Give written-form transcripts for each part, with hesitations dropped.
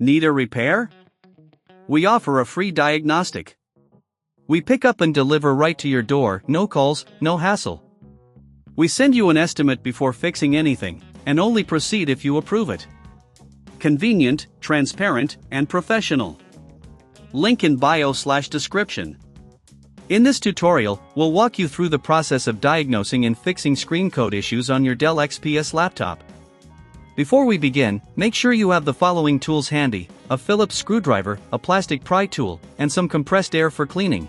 Need a repair? We offer a free diagnostic. We pick up and deliver right to your door, no calls, no hassle. We send you an estimate before fixing anything, and only proceed if you approve it. Convenient, transparent, and professional. Link in bio/description. In this tutorial, we'll walk you through the process of diagnosing and fixing screen code issues on your Dell XPS laptop. Before we begin, make sure you have the following tools handy: a Phillips screwdriver, a plastic pry tool, and some compressed air for cleaning.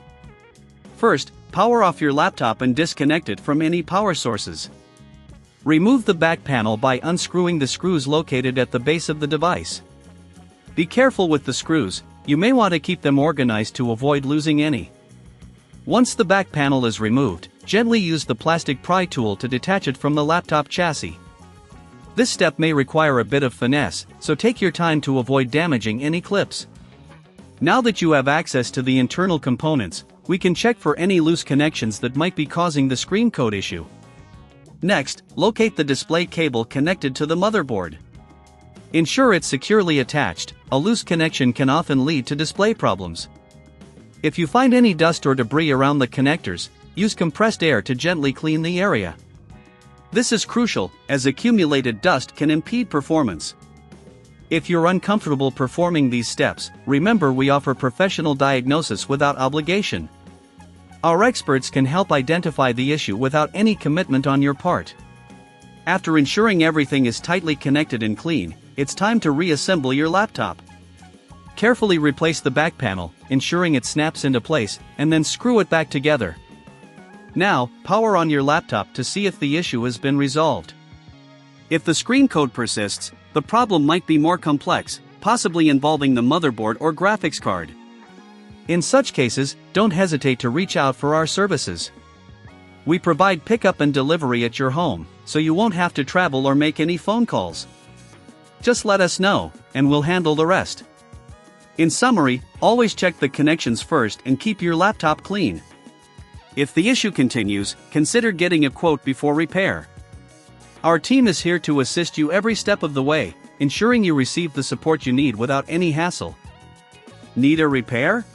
First, power off your laptop and disconnect it from any power sources. Remove the back panel by unscrewing the screws located at the base of the device. Be careful with the screws, you may want to keep them organized to avoid losing any. Once the back panel is removed, gently use the plastic pry tool to detach it from the laptop chassis. This step may require a bit of finesse, so take your time to avoid damaging any clips. Now that you have access to the internal components, we can check for any loose connections that might be causing the screen code issue. Next, locate the display cable connected to the motherboard. Ensure it's securely attached. A loose connection can often lead to display problems. If you find any dust or debris around the connectors, use compressed air to gently clean the area. This is crucial, as accumulated dust can impede performance. If you're uncomfortable performing these steps, remember we offer professional diagnosis without obligation. Our experts can help identify the issue without any commitment on your part. After ensuring everything is tightly connected and clean, it's time to reassemble your laptop. Carefully replace the back panel, ensuring it snaps into place, and then screw it back together. Now, power on your laptop to see if the issue has been resolved. If the screen code persists, the problem might be more complex, possibly involving the motherboard or graphics card. In such cases, don't hesitate to reach out for our services. We provide pickup and delivery at your home, so you won't have to travel or make any phone calls. Just let us know, and we'll handle the rest. In summary, always check the connections first and keep your laptop clean. If the issue continues, consider getting a quote before repair. Our team is here to assist you every step of the way, ensuring you receive the support you need without any hassle. Need a repair?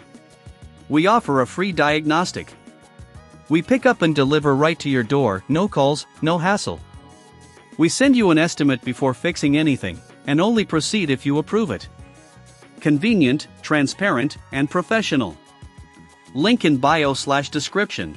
We offer a free diagnostic. We pick up and deliver right to your door, no calls, no hassle. We send you an estimate before fixing anything, and only proceed if you approve it. Convenient, transparent, and professional. Link in bio/description.